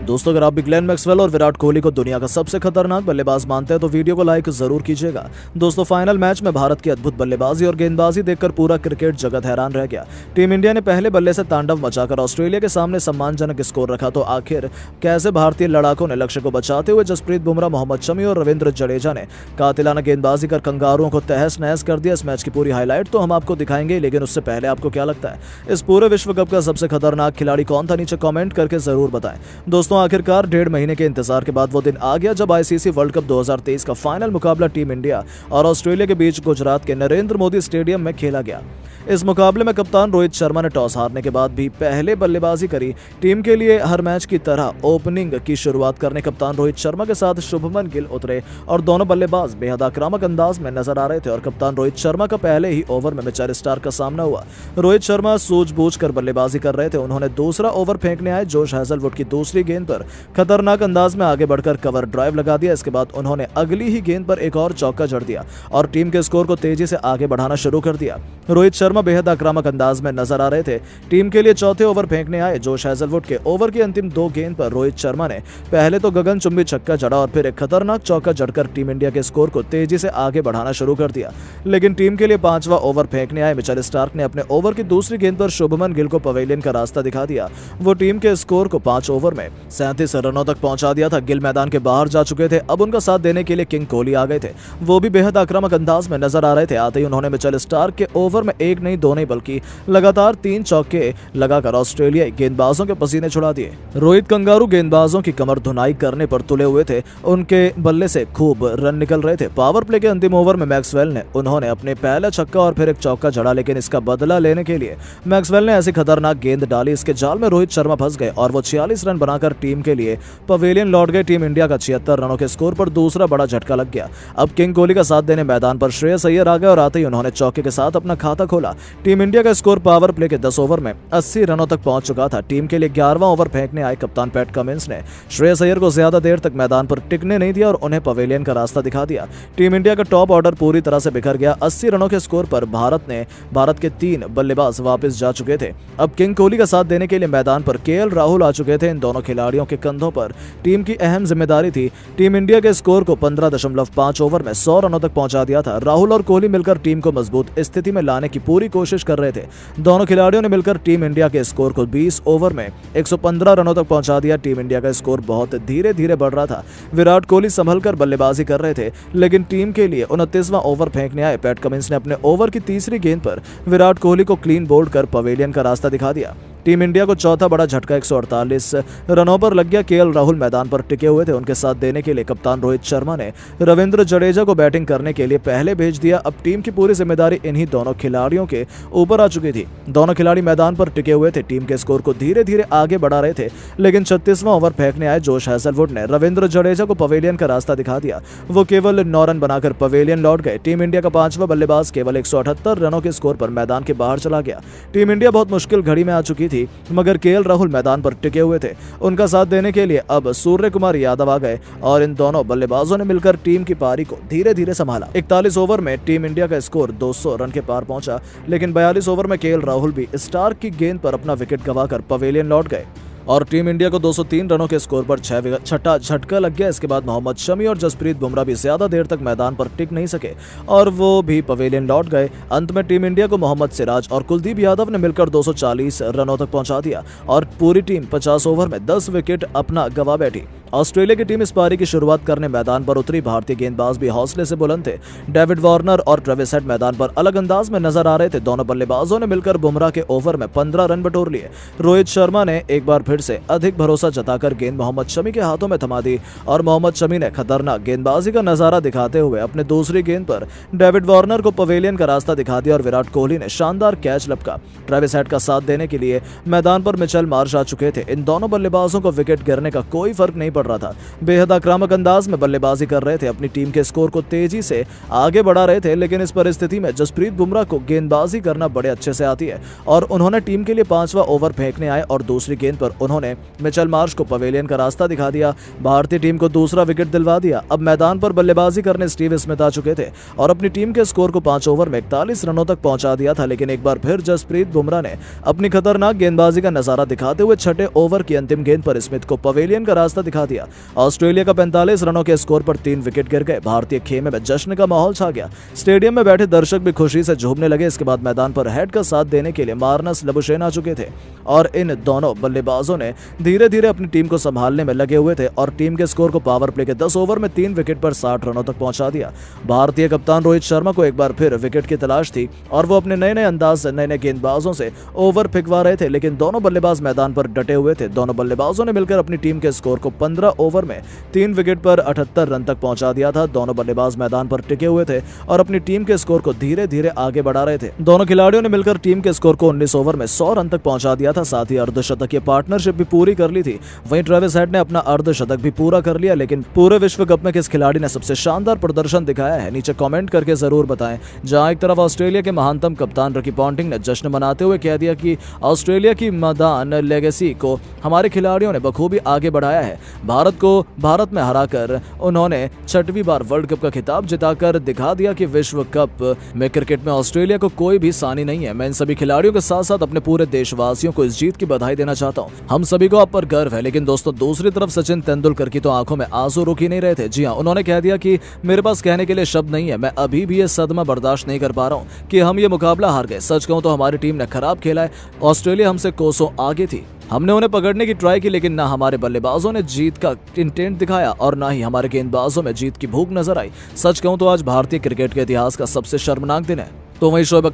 दोस्तों, अगर आप भी ग्लेन मैक्सवेल और विराट कोहली को दुनिया का सबसे खतरनाक बल्लेबाज मानते हैं तो वीडियो को लाइक जरूर कीजिएगा। दोस्तों, फाइनल मैच में भारत की अद्भुत बल्लेबाजी और गेंदबाजी देखकर पूरा क्रिकेट जगत हैरान रह गया। टीम इंडिया ने पहले बल्ले से तांडव मचाकर ऑस्ट्रेलिया के सामने सम्मानजनक स्कोर रखा, तो आखिर कैसे भारतीय लड़ाकों ने लक्ष्य को बचाते हुए जसप्रीत बुमराह, मोहम्मद शमी और रविंद्र जडेजा ने कातिलाना गेंदबाजी कर कंगारुओं को तहस नहस कर दिया। इस मैच की पूरी हाईलाइट तो हम आपको दिखाएंगे, लेकिन उससे पहले आपको क्या लगता है इस पूरे विश्व कप का सबसे खतरनाक खिलाड़ी कौन था? नीचे कमेंट करके जरूर बताएं। दोस्तों, आखिरकार 1.5 महीने के इंतजार के बाद वो दिन आ गया जब आईसीसी वर्ल्ड कप 2023 का फाइनल मुकाबला टीम इंडिया और ऑस्ट्रेलिया के बीच गुजरात के नरेंद्र मोदी स्टेडियम में खेला गया। इस मुकाबले में कप्तान रोहित शर्मा ने टॉस हारने के बाद भी पहले बल्लेबाजी करी। टीम के लिए हर मैच की तरह ओपनिंग की शुरुआत करने कप्तान रोहित शर्मा के साथ शुभमन गिल उतरे और दोनों बल्लेबाज बेहद आक्रामक अंदाज में नजर आ रहे थे और कप्तान रोहित शर्मा का पहले ही ओवर में मिचेल स्टार्क का सामना हुआ। रोहित शर्मा सूझबूझकर बल्लेबाजी कर रहे थे। उन्होंने दूसरा ओवर फेंकने आए जोश हैजलवुड की दूसरी गेंद पर खतरनाक अंदाज में आगे बढ़कर कवर ड्राइव लगा दिया। इसके बाद उन्होंने अगली ही गेंद पर एक और चौका जड़ दिया और टीम के स्कोर को तेजी से आगे बढ़ाना शुरू कर दिया। रोहित शर्मा बेहद आक्रामक अंदाज में नजर आ रहे थे। टीम के लिए चौथे ओवर फेंकने आए जोश हैजलवुड के ओवर की अंतिम 2 गेंद पर रोहित शर्मा ने पहले तो गगनचुंबी छक्का जड़ा और फिर एक खतरनाक चौका जड़कर टीम इंडिया के स्कोर को तेजी से आगे बढ़ाना शुरू कर दिया। लेकिन टीम के लिए 5वां ओवर फेंकने आए मिचेल स्टार्क ने अपने ओवर की दूसरी गेंद पर शुभमन गिल को पवेलियन का रास्ता दिखा दिया। वो टीम के स्कोर को 5 ओवर में 37 रनों तक पहुंचा दिया था। गिल मैदान के बाहर जा चुके थे। अब उनका साथ देने के लिए किंग कोहली आ गए थे। वो भी बेहद आक्रामक अंदाज में नजर आ रहे थे। आते ही उन्होंने मिचेल स्टार्क के ओवर में 1 नहीं 2 नहीं बल्कि लगातार 3 चौके लगाकर ऑस्ट्रेलियाई गेंदबाजों के पसीने छुड़ा दिए। रोहित कंगारू गेंदबाजों की कमर धुनाई करने पर तुले हुए थे। उनके बल्ले से खूब रन निकल रहे थे। पावर प्ले के अंतिम ओवर में मैक्सवेल ने उन्होंने अपने पहला छक्का और फिर एक चौका जड़ा, लेकिन इसका बदला लेने के लिए मैक्सवेल ने ऐसी खतरनाक गेंद डाली, इसके जाल में रोहित शर्मा फंस गए और वो 46 रन बनाकर टीम के लिए पवेलियन लौट गए। टीम इंडिया का 76 रनों के स्कोर पर दूसरा बड़ा झटका लग गया। अब किंग कोहली का साथ देने मैदान पर श्रेयस अय्यर आ गए और आते ही उन्होंने चौके के साथ अपना खाता खोला। टीम इंडिया का स्कोर पावर प्ले के 10 ओवर में 80 रनों तक पहुंच चुका था। टीम के लिए 11वां ओवर फेंकने आए कप्तान पैट कमिंस ने श्रेयस अय्यर को ज्यादा देर तक मैदान पर टिकने नहीं दिया और उन्हें पवेलियन का रास्ता दिखा दिया। टीम इंडिया का टॉप ऑर्डर पूरी तरह से बिखर गया। 80 रनों के स्कोर पर भारत के 3 बल्लेबाज वापस जा चुके थे। अब किंग कोहली का साथ देने के लिए मैदान पर केएल राहुल आ चुके थे। इन दोनों खिलाड़ियों के कंधों पर टीम की अहम जिम्मेदारी थी। टीम इंडिया के स्कोर को 15.5 ओवर में 100 रनों तक पहुंचा दिया था। राहुल और कोहली मिलकर टीम को मजबूत स्थिति में लाने की पूरी कोशिश कर रहे थे। दोनों खिलाड़ियों ने मिलकर टीम इंडिया के स्कोर को 20 ओवर में 115 रनों तक पहुंचा दिया। टीम इंडिया का स्कोर बहुत धीरे धीरे बढ़ रहा था। विराट कोहली संभलकर बल्लेबाजी कर रहे थे, लेकिन टीम के लिए 29वां ओवर फेंकने आए पैट कमिंस ने अपने ओवर की तीसरी गेंद पर विराट कोहली को क्लीन बोल्ड कर पवेलियन का रास्ता दिखा दिया। टीम इंडिया को चौथा बड़ा झटका 148 रनों पर लग गया। केएल राहुल मैदान पर टिके हुए थे। उनके साथ देने के लिए कप्तान रोहित शर्मा ने रविंद्र जडेजा को बैटिंग करने के लिए पहले भेज दिया। अब टीम की पूरी जिम्मेदारी इन्हीं दोनों खिलाड़ियों के ऊपर आ चुकी थी। दोनों खिलाड़ी मैदान पर टिके हुए थे। टीम के स्कोर को धीरे धीरे आगे बढ़ा रहे थे, लेकिन 36वां ओवर फेंकने आए जोश हैजलवुड ने रविंद्र जडेजा को पवेलियन का रास्ता दिखा दिया। वो केवल 9 रन बनाकर पवेलियन लौट गए। टीम इंडिया का 5वां बल्लेबाज केवल 178 रनों के स्कोर पर मैदान के बाहर चला गया। टीम इंडिया बहुत मुश्किल घड़ी में आ चुकी थी, मगर केएल राहुल मैदान पर टिके हुए थे। उनका साथ देने के लिए अब सूर्य कुमार यादव आ गए और इन दोनों बल्लेबाजों ने मिलकर टीम की पारी को धीरे धीरे संभाला। 41 ओवर में टीम इंडिया का स्कोर 200 रन के पार पहुंचा, लेकिन 42 ओवर में केएल राहुल भी स्टार्क की गेंद पर अपना विकेट गंवाकर पवेलियन लौट गए और टीम इंडिया को 203 रनों के स्कोर पर छठा झटका लग गया। इसके बाद मोहम्मद शमी और जसप्रीत बुमराह भी ज्यादा देर तक मैदान पर टिक नहीं सके और वो भी पवेलियन लौट गए। अंत में टीम इंडिया को मोहम्मद सिराज और कुलदीप यादव ने मिलकर 240 रनों तक पहुंचा दिया और पूरी टीम 50 ओवर में 10 विकेट अपना गंवा बैठी। ऑस्ट्रेलिया की टीम इस पारी की शुरुआत करने मैदान पर उतरी। भारतीय गेंदबाज भी हौसले से बुलंद थे। डेविड वार्नर और ट्रेविस हेड मैदान पर अलग अंदाज में नजर आ रहे थे। दोनों बल्लेबाजों ने मिलकर बुमराह के ओवर में 15 रन बटोर लिए। रोहित शर्मा ने एक बार फिर से अधिक भरोसा जताकर गेंद मोहम्मद शमी के हाथों में थमा दी और मोहम्मद शमी ने खतरनाक गेंदबाजी का नजारा दिखाते हुए अपने दूसरी गेंद पर डेविड वार्नर को पवेलियन का रास्ता दिखा दिया और विराट कोहली ने शानदार कैच लपका। ट्रेविस हेड का साथ देने के लिए मैदान पर मिचेल मार्श आ चुके थे। इन दोनों बल्लेबाजों को विकेट गिरने का कोई फर्क नहीं पड़ रहा था। बेहद आक्रामक अंदाज में बल्लेबाजी कर रहे थे, अपनी टीम के स्कोर को तेजी से आगे बढ़ा रहे थे, लेकिन इस परिस्थिति में जसप्रीत बुमराह को गेंदबाजी करना बड़े अच्छे से आती है और उन्होंने टीम के लिए 5वां ओवर फेंकने आए और दूसरी गेंद पर उन्होंने मिचेल मार्श को पवेलियन का रास्ता दिखा दिया। भारतीय टीम को दूसरा विकेट दिलवा दिया। अब मैदान पर बल्लेबाजी करने स्टीव स्मिथ आ चुके थे और अपनी टीम के स्कोर को 5 ओवर में 41 रनों तक पहुंचा दिया था, लेकिन एक बार फिर जसप्रीत बुमराह ने अपनी खतरनाक गेंदबाजी का नजारा दिखाते हुए छठे ओवर की अंतिम गेंद पर स्मिथ को पवेलियन का रास्ता दिखा दिया। ऑस्ट्रेलिया का 45 रनों के स्कोर पर 3 विकेट गिर गए। भारतीय खेमे में जश्न का माहौल छा गया। स्टेडियम में बैठे दर्शक भी खुशी से झूमने लगे। इसके बाद मैदान पर हेड का साथ देने के लिए मार्नस लबुशेन आ चुके थे और इन दोनों बल्लेबाजों ने धीरे धीरे अपनी टीम को संभालने में लगे हुए थे और टीम के स्कोर को पावर प्ले के 10 ओवर में 3 विकेट पर 60 रनों तक पहुंचा दिया। भारतीय कप्तान रोहित शर्मा को एक बार फिर विकेट की तलाश थी और वो अपने नए अंदाज से नए गेंदबाजों से ओवर फेंकवा रहे थे, लेकिन दोनों बल्लेबाज मैदान पर डटे हुए थे। दोनों बल्लेबाजों ने मिलकर अपनी टीम के स्कोर को 15 ओवर में 3 विकेट पर 78 रन तक पहुंचा दिया था। दोनों बल्लेबाज मैदान पर टिके हुए थे और अपनी टीम के स्कोर को धीरे धीरे आगे बढ़ा रहे थे। दोनों खिलाड़ियों ने मिलकर टीम के स्कोर को 19 ओवर में 100 रन तक पहुंचा दिया था। साथ ही अर्धशतकीय पार्टनरशिप भी पूरी कर ली थी। वहीं ट्रेविस हेड ने अपना अर्धशतक भी पूरा कर लिया। लेकिन पूरे विश्व कप में किस खिलाड़ी ने सबसे शानदार प्रदर्शन दिखाया है, नीचे कमेंट करके जरूर बताएं। जहां एक तरफ ऑस्ट्रेलिया के महानतम कप्तान रिकी पॉन्टिंग ने जश्न मनाते हुए कह दिया कि ऑस्ट्रेलिया की मैदान लेगेसी को हमारे खिलाड़ियों ने बखूबी आगे बढ़ाया है। भारत में हराकर उन्होंने 6वीं बार वर्ल्ड कप का खिताब जिताकर दिखा दिया कि विश्व कप में क्रिकेट में ऑस्ट्रेलिया को कोई भी सानी नहीं है। मैं इन सभी खिलाड़ियों के साथ साथ अपने पूरे देशवासियों को इस जीत की बधाई देना चाहता हूं। हम सभी को आप पर गर्व है। लेकिन दोस्तों, दूसरी तरफ सचिन तेंदुलकर की तो आंखों में आंसू रुक ही नहीं रहे थे। जी हां, उन्होंने कह दिया कि मेरे पास कहने के लिए शब्द नहीं है। मैं अभी भी ये सदमा बर्दाश्त नहीं कर पा रहा हूं कि हम ये मुकाबला हार गए। सच कहूं तो हमारी टीम ने खराब खेला है। ऑस्ट्रेलिया हमसे कोसों आगे थी। हमने उन्हें पकड़ने की ट्राई की, लेकिन ना हमारे बल्लेबाजों ने जीत का इंटेंट दिखाया और ना ही हमारे गेंदबाजों में जीत की भूख नजर आई। सच कहूं तो आज भारतीय क्रिकेट के इतिहास का सबसे शर्मनाक दिन है। तो वहीं शोएब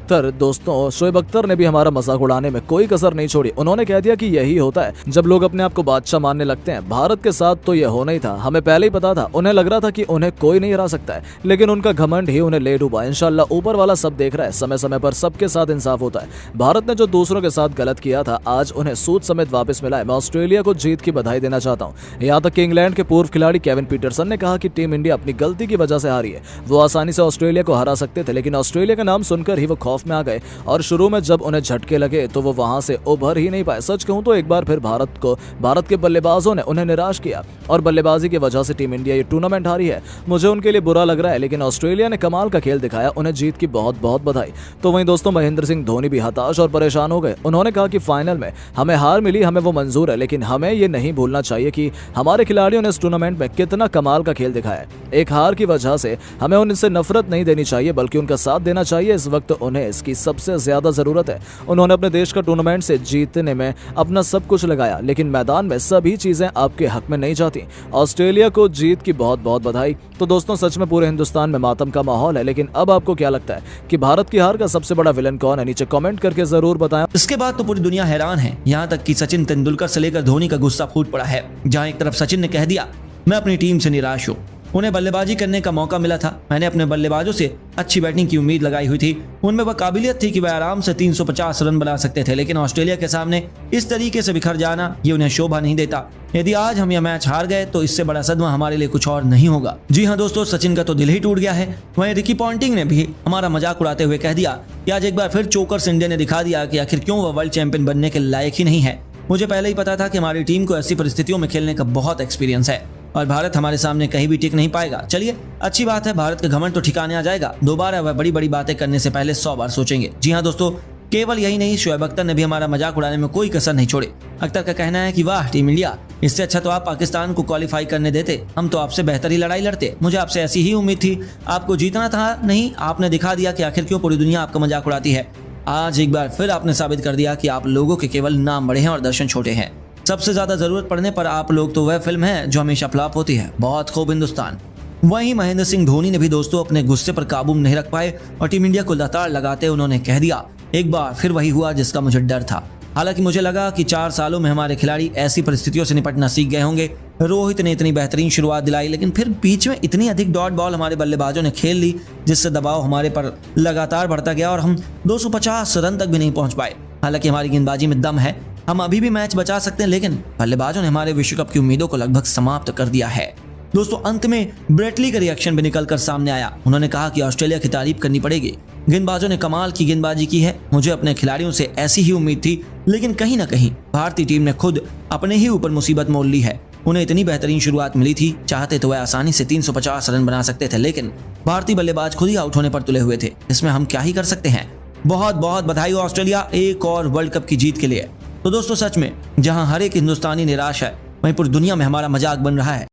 अख्तर ने भी हमारा मजाक उड़ाने में कोई कसर नहीं छोड़ी। उन्होंने कह दिया कि यही होता है जब लोग अपने आप को बादशाह मानने लगते हैं। भारत के साथ तो यह होना ही था। हमें पहले ही पता था। उन्हें लग रहा था कि उन्हें कोई नहीं हरा सकता है, लेकिन उनका घमंड ही उन्हें ले डूबा। इंशाल्लाह ऊपर वाला सब देख रहा है। समय समय पर सबके साथ इंसाफ होता है। भारत ने जो दूसरों के साथ गलत किया था, आज उन्हें सूद समेत वापस मिला है। मैं ऑस्ट्रेलिया को जीत की बधाई देना चाहता हूँ। यहाँ तक कि इंग्लैंड के पूर्व खिलाड़ी केविन पीटरसन ने कहा कि टीम इंडिया अपनी गलती की वजह से हारी है। वो आसानी से ऑस्ट्रेलिया को हरा सकते थे, लेकिन ऑस्ट्रेलिया का नाम सुनकर ही वो खौफ में आ गए और शुरू में जब उन्हें झटके लगे तो वो वहां से उभर ही नहीं पाए। सच कहूं तो एक बार फिर भारत के बल्लेबाजों ने उन्हें निराश किया और बल्लेबाजी की वजह से टीम इंडिया ये टूर्नामेंट हारी है। मुझे उनके लिए बुरा लग रहा है, लेकिन ऑस्ट्रेलिया ने कमाल का खेल दिखाया। उन्हें जीत की बहुत बहुत बधाई। तो वहीं दोस्तों, महेंद्र सिंह धोनी भी हताश और परेशान हो गए। उन्होंने कहा कि फाइनल में हमें हार मिली, हमें वो मंजूर है, लेकिन हमें ये नहीं भूलना चाहिए कि हमारे खिलाड़ियों ने इस टूर्नामेंट में कितना कमाल का खेल दिखाया है। एक हार की वजह से हमें उनसे नफरत नहीं देनी चाहिए, बल्कि उनका साथ देना चाहिए। इस वक्त उन्हें इसकी सबसे ज्यादा जरूरत है। उन्होंने अपने देश का टूर्नामेंट से जीतने में अपना सब कुछ लगाया, लेकिन मैदान में सभी चीजें आपके हक में नहीं जाती। ऑस्ट्रेलिया को जीत की बहुत बहुत बधाई। तो दोस्तों, सच में पूरे हिंदुस्तान में मातम का माहौल है, लेकिन अब आपको क्या लगता है कि भारत की हार का सबसे बड़ा विलन कौन है? नीचे कमेंट करके जरूर बताएं। इसके बाद तो पूरी दुनिया हैरान है, यहाँ तक कि सचिन तेंदुलकर से लेकर धोनी का गुस्सा फूट पड़ा है। जहाँ एक तरफ सचिन ने कह दिया, मैं अपनी टीम से निराश हूँ, उन्हें बल्लेबाजी करने का मौका मिला था, मैंने अपने बल्लेबाजों से अच्छी बैटिंग की उम्मीद लगाई हुई थी, उनमें वह काबिलियत थी कि वह आराम से 350 रन बना सकते थे, लेकिन ऑस्ट्रेलिया के सामने इस तरीके से बिखर जाना ये उन्हें शोभा नहीं देता। यदि आज हम यह मैच हार गए तो इससे बड़ा सदमा हमारे लिए कुछ और नहीं होगा। जी हाँ दोस्तों, सचिन का तो दिल ही टूट गया है। वहीं रिकी पॉन्टिंग ने भी हमारा मजाक उड़ाते हुए कह दिया कि आज एक बार फिर चोकर्स इंडिया ने दिखा दिया कि आखिर क्यों वह वर्ल्ड चैंपियन बनने के लायक ही नहीं है। मुझे पहले ही पता था कि हमारी टीम को ऐसी परिस्थितियों में खेलने का बहुत एक्सपीरियंस है और भारत हमारे सामने कहीं भी टिक नहीं पाएगा। चलिए, अच्छी बात है, भारत का घमंड तो ठिकाने आ जाएगा। दोबारा वह बड़ी बड़ी बातें करने से पहले 100 बार सोचेंगे। जी हाँ दोस्तों, केवल यही नहीं, शोएब अख्तर ने भी हमारा मजाक उड़ाने में कोई कसर नहीं छोड़ी। अख्तर का कहना है कि वाह टीम इंडिया, इससे अच्छा तो आप पाकिस्तान को क्वालिफाई करने देते, हम तो आपसे बेहतर ही लड़ाई लड़ते। मुझे आपसे ऐसी ही उम्मीद थी, आपको जीतना था नहीं, आपने दिखा दिया कि आखिर क्यों पूरी दुनिया आपका मजाक उड़ाती है। आज एक बार फिर आपने साबित कर दिया कि आप लोगों के केवल नाम बड़े हैं और दर्शन छोटे हैं। सबसे ज्यादा जरूरत पड़ने पर आप लोग तो वह फिल्म है जो हमेशा फ्लॉप होती है। बहुत खूब हिंदुस्तान। वहीं महेंद्र सिंह धोनी ने भी दोस्तों अपने गुस्से पर काबू नहीं रख पाए और टीम इंडिया को लताड़ लगाते उन्होंने कह दिया, एक बार फिर वही हुआ जिसका मुझे डर था। हालांकि मुझे लगा कि 4 सालों में हमारे खिलाड़ी ऐसी परिस्थितियों से निपटना सीख गए होंगे। रोहित ने इतनी बेहतरीन शुरुआत दिलाई, लेकिन फिर बीच में इतनी अधिक डॉट बॉल हमारे बल्लेबाजों ने खेल ली, जिससे दबाव हमारे पर लगातार बढ़ता गया और हम 250 रन तक भी नहीं पहुंच पाए। हालांकि हमारी गेंदबाजी में दम है, हम अभी भी मैच बचा सकते हैं, लेकिन बल्लेबाजों ने हमारे विश्व कप की उम्मीदों को लगभग समाप्त कर दिया है। दोस्तों, अंत में ब्रेटली का रिएक्शन भी निकलकर सामने आया। उन्होंने कहा कि ऑस्ट्रेलिया की तारीफ करनी पड़ेगी, गेंदबाजों ने कमाल की गेंदबाजी की है। मुझे अपने खिलाड़ियों से ऐसी ही उम्मीद थी, लेकिन कहीं ना कहीं भारतीय टीम ने खुद अपने ही ऊपर मुसीबत मोल ली है। उन्हें इतनी बेहतरीन शुरुआत मिली थी, चाहते तो वह आसानी से 350 रन बना सकते थे, लेकिन भारतीय बल्लेबाज खुद ही आउट होने पर तुले हुए थे। इसमें हम क्या ही कर सकते हैं। बहुत बहुत बधाई हो ऑस्ट्रेलिया एक और वर्ल्ड कप की जीत के लिए। तो दोस्तों, सच में जहां हर एक हिंदुस्तानी निराश है, वहीं पूरी दुनिया में हमारा मजाक बन रहा है।